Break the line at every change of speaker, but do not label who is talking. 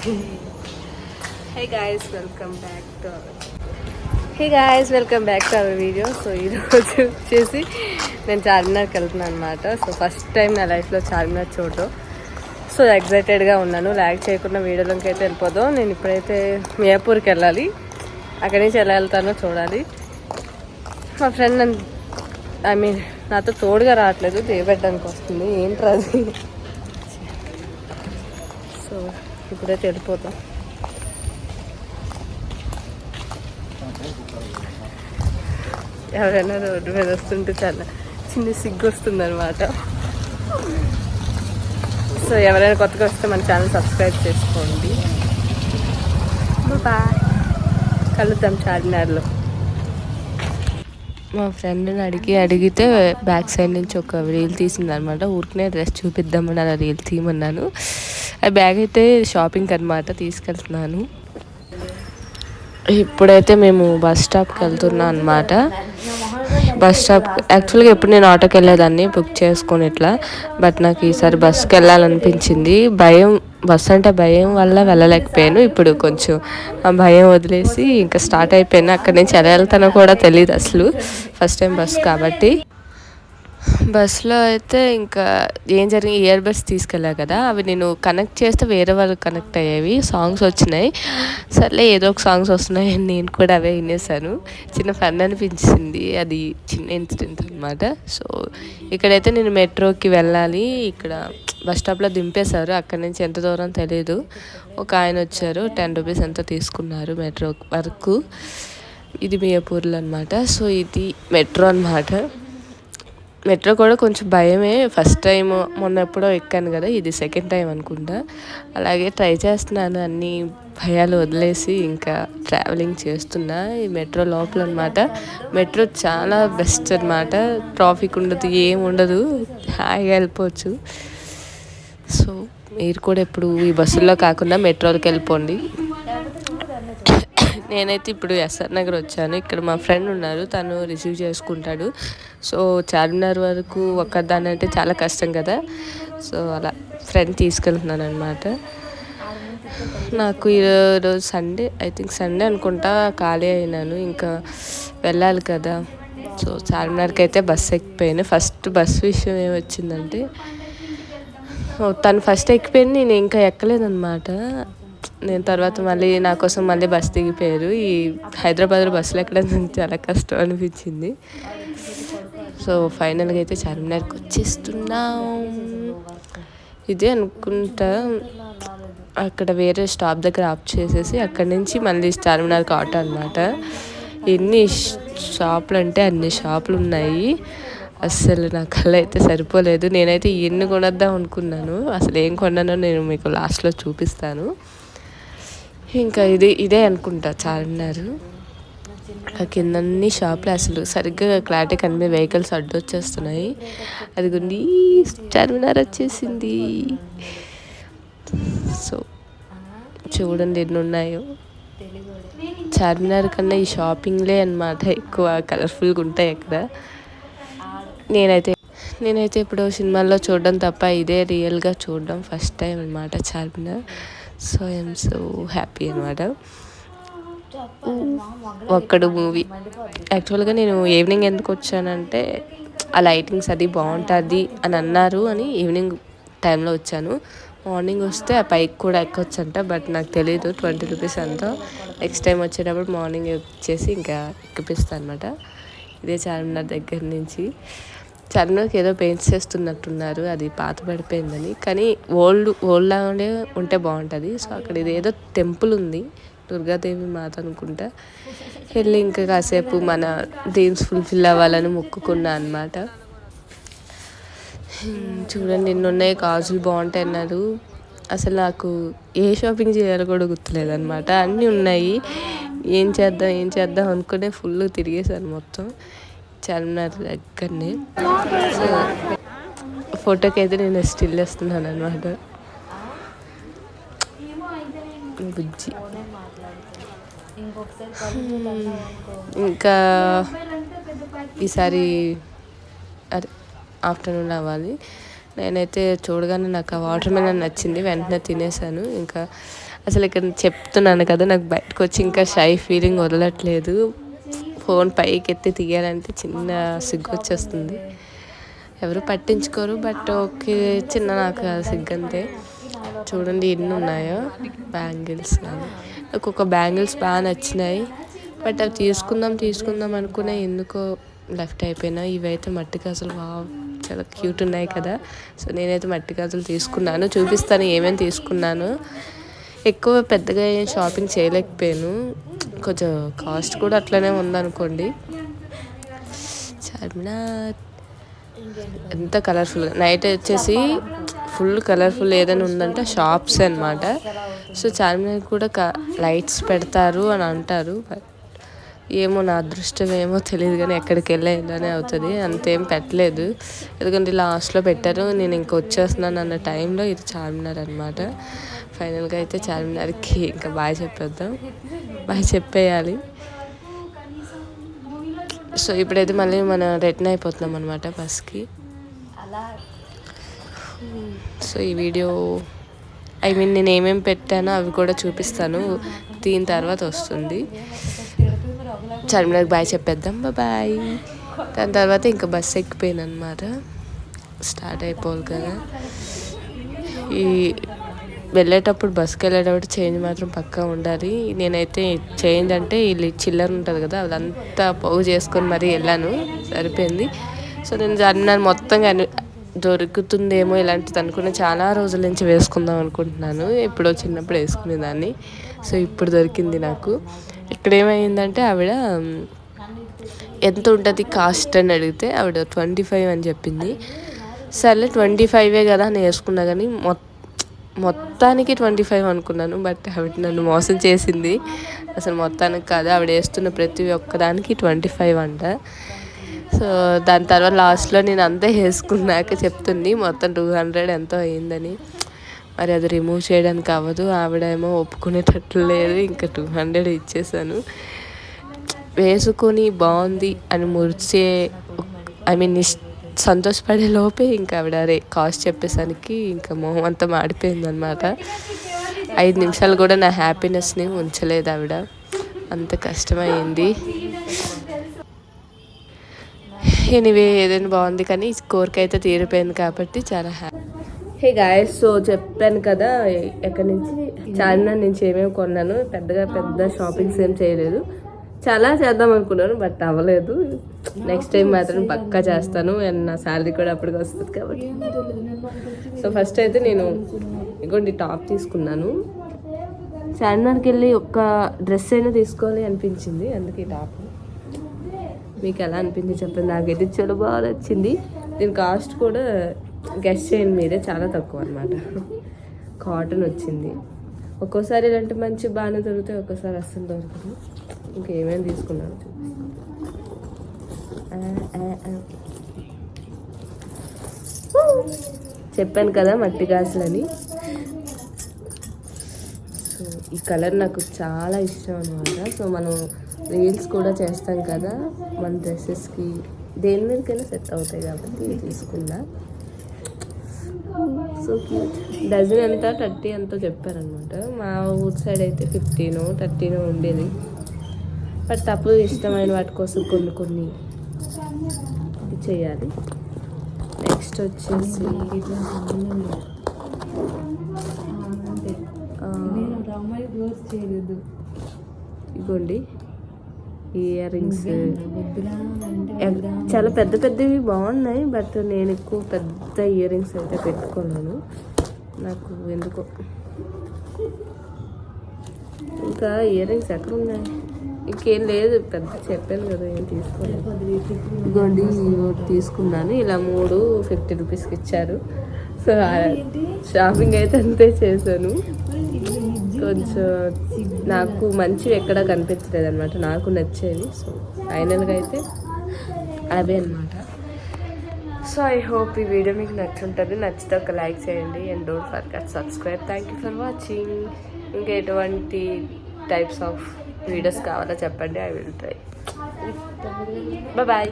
Hey guys, welcome back to our video. So ఈరోజు వచ్చేసి నేను చార్మినార్కి వెళ్తున్నాను అనమాట. సో ఫస్ట్ టైం నా లైఫ్లో చార్మినార్ చూడటం. సో ఎగ్జైటెడ్గా ఉన్నాను. ల్యాగ్ చేయకుండా వీడియోలోకి అయితే వెళ్ళిపోదాం. నేను ఇప్పుడైతే మియాపూర్కి వెళ్ళాలి. అక్కడి నుంచి ఎలా వెళ్తానో చూడాలి. మా ఫ్రెండ్ నాతో తోడుగా రావట్లేదు, దిగబెట్టడానికి వస్తుంది. ఏంట్రా అది? సో ఇప్పుడైతే వెళ్ళిపోతాం. ఎవరైనా రోడ్డు మీద వస్తుంటే చాలా చిన్న సిగ్గు వస్తుంది అనమాట. సో ఎవరైనా కొత్తగా వస్తే మన ఛానల్ సబ్స్క్రైబ్ చేసుకోండి. బాయ్, కలుద్దాం చార్మినార్లో. మా ఫ్రెండ్ని అడిగితే బ్యాక్ సైడ్ నుంచి ఒక రీల్ తీసిందనమాట. ఊరికనే డ్రెస్ చూపిద్దామని అలా రీల్ తీయమన్నాను. ఆ బ్యాగ్ అయితే షాపింగ్కి అనమాట తీసుకెళ్తున్నాను. ఇప్పుడైతే మేము బస్ స్టాప్కి వెళ్తున్నాం అనమాట. బస్ స్టాప్ యాక్చువల్గా ఎప్పుడు నేను ఆటోకి వెళ్ళేదాన్ని బుక్ చేసుకొని ఇట్లా, బట్ నాకు ఈసారి బస్కి వెళ్ళాలనిపించింది. బస్ అంటే భయం వల్ల వెళ్ళలేకపోయాను. ఇప్పుడు కొంచెం ఆ భయం వదిలేసి ఇంకా స్టార్ట్ అయిపోయాను. అక్కడి నుంచి ఎలా వెళ్తానో కూడా తెలియదు అసలు, ఫస్ట్ టైం బస్ కాబట్టి. బస్లో అయితే ఇంకా ఏం జరిగింది, ఇయర్ బడ్స్ తీసుకెళ్ళా కదా, అవి నేను కనెక్ట్ చేస్తే వేరే వాళ్ళు కనెక్ట్ అయ్యేవి. సాంగ్స్ వచ్చినాయి. సర్లే ఏదో ఒక సాంగ్స్ వస్తున్నాయి, నేను కూడా అవే వినేసాను. చిన్న ఫన్ అనిపించింది. అది చిన్న ఇన్సిడెంట్ అనమాట. సో ఇక్కడైతే నేను మెట్రోకి వెళ్ళాలి. ఇక్కడ బస్ స్టాప్లో దింపేశారు. అక్కడి నుంచి ఎంత దూరం తెలియదు. ఒక ఆయన వచ్చారు, 10 రూపీస్ ఎంతో తీసుకున్నారు మెట్రో వరకు. ఇది మియాపూర్లో అనమాట. సో ఇది మెట్రో అనమాట. మెట్రో కూడా కొంచెం భయమే. ఫస్ట్ టైం మొన్న ఎప్పుడో ఎక్కాను కదా, ఇది సెకండ్ టైం అనుకుంటా. అలాగే ట్రై చేస్తున్నాను, అన్ని భయాలు వదిలేసి ఇంకా ట్రావెలింగ్ చేస్తున్నా. ఈ మెట్రో లోపల అనమాట. మెట్రో చాలా బెస్ట్ అనమాట. ట్రాఫిక్ ఉండదు, ఏం ఉండదు, హాయిగా వెళ్ళిపోవచ్చు. సో మీరు కూడా ఎప్పుడు ఈ బస్సుల్లో కాకుండా మెట్రోకి వెళ్ళిపోండి. నేనైతే ఇప్పుడు ఎస్ఆర్ నగర్ వచ్చాను. ఇక్కడ మా ఫ్రెండ్ ఉన్నారు, తను రిసీవ్ చేసుకుంటాడు. సో చార్మినార్ వరకు ఒక్కదాన్ని అంటే చాలా కష్టం కదా. సో అలా ఫ్రెండ్ తీసుకెళ్తున్నాను అనమాట. నాకు ఈరోజు సండే, ఐ థింక్ సండే అనుకుంటా, ఖాళీ అయినాను. ఇంకా వెళ్ళాలి కదా. సో చార్మినార్కి అయితే బస్సు ఎక్కిపోయాను. ఫస్ట్ బస్ విషయం ఏమొచ్చిందంటే, తను ఫస్ట్ ఎక్కిపోయింది, నేను ఇంకా ఎక్కలేదన్నమాట. నేను తర్వాత మళ్ళీ నా కోసం మళ్ళీ బస్ దిగిపోయారు. ఈ హైదరాబాద్లో బస్సులు ఎక్కడం చాలా కష్టం అనిపించింది. సో ఫైనల్గా అయితే చార్మినార్కి వచ్చేస్తున్నాం. ఇదే అనుకుంటా, అక్కడ వేరే స్టాప్ దగ్గర ఆఫ్ చేసేసి అక్కడి నుంచి మళ్ళీ చార్మినార్కి ఆటో అనమాట. ఎన్ని షాపులు అంటే అన్ని షాపులు ఉన్నాయి. అస్సలు నా కళ్ళ అయితే సరిపోలేదు. నేనైతే ఎన్ని కొనొద్దాం అనుకున్నాను. అసలు ఏం కొన్నానో నేను మీకు లాస్ట్లో చూపిస్తాను. ఇంకా ఇదే అనుకుంటా చార్మినార్. కింద అన్ని షాపులు అసలు సరిగ్గా క్లారిటీ కనిపి వెహికల్స్ అడ్డు వచ్చేస్తున్నాయి. అదిగోండి చార్మినార్ వచ్చేసింది. సో చూడండి ఎన్ని ఉన్నాయో. చార్మినార్ కన్నా ఈ షాపింగ్లే అనమాట ఎక్కువ కలర్ఫుల్గా ఉంటాయి అక్కడ. నేనైతే ఇప్పుడు సినిమాల్లో చూడడం తప్ప ఇదే రియల్గా చూడడం ఫస్ట్ టైం అనమాట Charminar. So I'm so happy అనమాట. ఒక్కడు మూవీ యాక్చువల్గా నేను ఈవినింగ్ ఎందుకు వచ్చానంటే, ఆ లైటింగ్స్ అది బాగుంటుంది అని అన్నారు అని ఈవినింగ్ టైంలో వచ్చాను. మార్నింగ్ వస్తే ఆ పైకి కూడా ఎక్కొచ్చు అంట, బట్ నాకు తెలీదు. 20 రూపీస్ అంతా. నెక్స్ట్ టైం వచ్చేటప్పుడు మార్నింగ్ వచ్చేసి ఇంకా ఎక్కిపిస్తాను అనమాట. ఇదే చార్మినార్ దగ్గర నుంచి. చార్మినార్కి ఏదో పెయింట్స్ చేస్తున్నట్టున్నారు, అది పాత పడిపోయిందని. కానీ ఓల్డ్ లాగానే ఉంటే బాగుంటుంది. సో అక్కడ ఇదేదో టెంపుల్ ఉంది, దుర్గాదేవి మాత అనుకుంటా. వెళ్ళి ఇంకా కాసేపు మన డ్రీమ్స్ ఫుల్ఫిల్ అవ్వాలని మొక్కుకున్నా అనమాట. చూడండి ఎన్ని ఉన్నాయి. గాజులు బాగుంటాయి అన్నారు. అసలు నాకు ఏ షాపింగ్ చేయాలో కూడా గుర్తులేదనమాట. అన్నీ ఉన్నాయి. ఏం చేద్దాం అనుకునే ఫుల్ తిరిగేసాను మొత్తం చార్మినార్ దగ్గరనే. సో ఫోటోకి అయితే నేను స్టిల్ వేస్తున్నాను అనమాట. బుజ్జి ఇంకా ఈసారి అదే ఆఫ్టర్నూన్ అవ్వాలి. నేనైతే చూడగానే నాకు ఆ వాటర్ మెలన్ నచ్చింది, వెంటనే తినేసాను. ఇంకా అసలు ఇక్కడ చెప్తున్నాను కదా, నాకు బయటకు వచ్చి ఇంకా షై ఫీలింగ్ వదలట్లేదు. ఫోన్ పైకి ఎత్తి తీయాలంటే చిన్న సిగ్గు వచ్చేస్తుంది. ఎవరు పట్టించుకోరు, బట్ ఓకే, చిన్న నాకు సిగ్గంతే. చూడండి ఎన్ని ఉన్నాయో బ్యాంగిల్స్. నాకు ఒక బ్యాంగిల్స్ బాగా నచ్చినాయి, బట్ అవి తీసుకుందాం అనుకునే ఎందుకో లెఫ్ట్ అయిపోయినా. ఇవైతే మట్టి గాజులు చాలా క్యూట్ ఉన్నాయి కదా. సో నేనైతే మట్టి గాజులు తీసుకున్నాను, చూపిస్తాను ఏమేమి తీసుకున్నాను. ఎక్కువ పెద్దగా ఏం షాపింగ్ చేయలేకపోయాను, కొంచెం కాస్ట్ కూడా అట్లనే ఉందనుకోండి. చార్మినార్ ఎంత కలర్ఫుల్, నైట్ వచ్చేసి ఫుల్ కలర్ఫుల్ ఏదైనా ఉందంటే షాప్స్ అనమాట. సో చార్మినార్ కూడా లైట్స్ పెడతారు అని అంటారు, బట్ ఏమో నా అదృష్టం ఏమో తెలియదు, కానీ ఎక్కడికి వెళ్ళేలానే అవుతుంది. అంతేం పెట్టలేదు, ఎందుకంటే లాస్ట్లో పెట్టారు. నేను ఇంకా వచ్చేస్తున్నాను అన్న టైంలో ఇది చార్మినార్ అనమాట. ఫైనల్గా అయితే చార్మినార్కి ఇంకా బాయ్ చెప్పేద్దాం, బాయ్ చెప్పేయాలి. సో ఇప్పుడైతే మళ్ళీ మనం రిటర్న్ అయిపోతున్నాం అనమాట బస్కి. సో ఈ వీడియో నేను ఏమేమి పెట్టానో అవి కూడా చూపిస్తాను, దీని తర్వాత వస్తుంది. చార్మినార్కి బాయ్ చెప్పేద్దాం, బాయ్. దాని తర్వాత ఇంకా బస్సు ఎక్కిపోయాను అనమాట, స్టార్ట్ అయిపోవాలి కదా. ఈ వెళ్ళేటప్పుడు బస్కి వెళ్ళేటప్పుడు చేంజ్ మాత్రం పక్కా ఉండాలి. నేనైతే చేంజ్ అంటే వీళ్ళు చిల్లర ఉంటుంది కదా, అదంతా పోగు చేసుకొని మరీ వెళ్ళాను, సరిపోయింది. సో నేను చార్మినార్ మొత్తంగా దొరుకుతుందేమో ఇలాంటిది అనుకుని చాలా రోజుల నుంచి వేసుకుందాం అనుకుంటున్నాను. ఎప్పుడో చిన్నప్పుడు వేసుకునేదాన్ని, సో ఇప్పుడు దొరికింది నాకు. ఇక్కడ ఏమైందంటే ఆవిడ ఎంత ఉంటుంది కాస్ట్ అని అడిగితే ఆవిడ 25 అని చెప్పింది. సర్లే 25 కదా అని వేసుకున్నా, కానీ మొత్తానికి 25 అనుకున్నాను, బట్ ఆవిడ నన్ను మోసం చేసింది. అసలు మొత్తానికి కాదు, ఆవిడ వేస్తున్న ప్రతి ఒక్కదానికి 25 అంట. సో దాని తర్వాత లాస్ట్లో నేను అంతా వేసుకున్నాక చెప్తుంది మొత్తం 200 ఎంతో అయిందని. మరి అది రిమూవ్ చేయడానికి అవ్వదు, ఆవిడేమో ఒప్పుకునేటట్లు లేదు. ఇంకా 200 ఇచ్చేసాను. వేసుకొని బాగుంది అని సంతోషపడే లోపే ఇంకా ఆవిడ కాస్ట్ చెప్పేసరికి ఇంకా మొహం అంతా మాడిపోయింది అనమాట. 5 నిమిషాలు కూడా నా హ్యాపీనెస్ని ఉంచలేదు ఆవిడ, అంత కష్టమైంది. ఎనీవే ఏదైనా బాగుంది, కానీ కోరిక అయితే తీరిపోయింది కాబట్టి చాలా హే గాయస్. సో చెప్పాను కదా ఎక్కడి నుంచి చార్మినార్ నుంచి ఏమేమి కొన్నాను. పెద్ద షాపింగ్స్ ఏం చేయలేదు, చాలా చేద్దాం అనుకున్నాను, బట్ అవ్వలేదు. నెక్స్ట్ టైం మాత్రం పక్కా చేస్తాను, అండ్ నా శాలరీ కూడా అప్పటికి వస్తుంది కాబట్టి. సో ఫస్ట్ అయితే నేను ఇగోండి టాప్ తీసుకున్నాను. చార్మినార్కి వెళ్ళి ఒక్క డ్రెస్ అయినా తీసుకోవాలి అనిపించింది, అందుకే ఈ టాప్. మీకు ఎలా అనిపించింది చెప్పండి, నాకైతే చాలా బాగా నచ్చింది. దీని కాస్ట్ కూడా గెస్ చేయండి మీరే, చాలా తక్కువ అనమాట. కాటన్ వచ్చింది. ఒక్కోసారి ఇలాంటి మంచి బాగానే దొరుకుతాయి, ఒక్కోసారి అస్సలు దొరకదు. ఇంకేమేమి తీసుకున్నాను చెప్పాను కదా మట్టి గాజులని. సో ఈ కలర్ నాకు చాలా ఇష్టం అనమాట. సో మనం రీల్స్ కూడా చేస్తాం కదా, మన డ్రెస్సెస్కి దేని మీదకైనా సెట్ అవుతాయి కాబట్టి తీసుకున్నా. So cute. డజన్ ఎంత 30 ఎంతో చెప్పారనమాట. మా ఊరి సైడ్ అయితే 15 13 ఉండేది, బట్ తప్పదు, ఇష్టమైన వాటి కోసం కొన్ని ఇది చేయాలి. నెక్స్ట్ వచ్చేసి ఇగోండి ఇయర్ రింగ్స్. చాలా పెద్దవి బాగున్నాయి, బట్ నేను ఎక్కువ పెద్ద ఇయర్ రింగ్స్ అయితే పెట్టుకోలేను, నాకు ఎందుకో. ఇంకా ఇయర్ రింగ్స్ ఎక్కడ ఉన్నాయి, ఇంకేం లేదు, పెద్ద చెప్పాను కదా ఏం తీసుకోలేదు. ఇదిగోండి తీసుకున్నాను, ఇలా 3 50 రూపీస్కి ఇచ్చారు. సో షాపింగ్ అయితే అంతే చేశాను. కొంచెం నాకు మంచివి ఎక్కడా కనిపించలేదు అనమాట, నాకు నచ్చేవి. సో ఫైనల్గా అయితే అవే అనమాట. సో ఐ హోప్ ఈ వీడియో మీకు నచ్చుంటుంది. నచ్చితే ఒక లైక్ చేయండి, and don't forget subscribe. Thank you for watching. ఇంకా ఎటువంటి టైప్స్ ఆఫ్ వీడియోస్ కావాలో చెప్పండి, ఐ విల్ ట్రై. బాయ్.